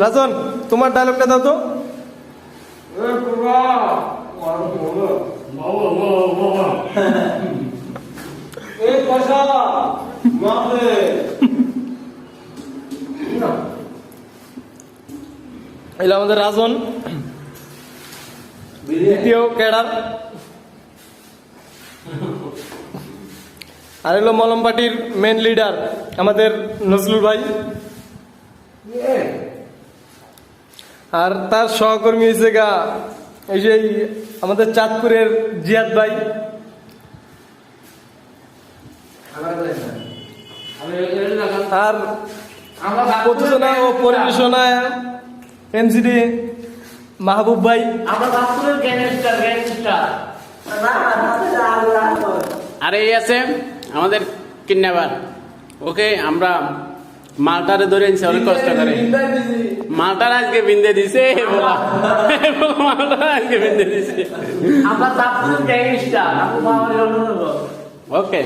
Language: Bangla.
রাজন তোমার ডায়লগটা দাও তো। এলো আমাদের রাজন, দ্বিতীয় ক্যাডার। আর এলো মলম পার্টির মেন লিডার আমাদের নজরুল ভাই, আর তার সহকর্মী হয়েছে গা এই যে আমাদের চাঁদপুরের জিয়াদ ভাই। আর প্রযোজনা ও পরিবেশনায় এমসিডি মাহবুব ভাই। আর এই আছে আমাদের কিডন্যাপার। ওকে আমরা মালটারে ধরে এনেছি অনেক কষ্ট করে। মালটার আজকে বিন্দে দিছে, মালটার আজকে বিন্দে দিছে। আমরা চাঁদপুরের গ্যাংস্টার। ওকে।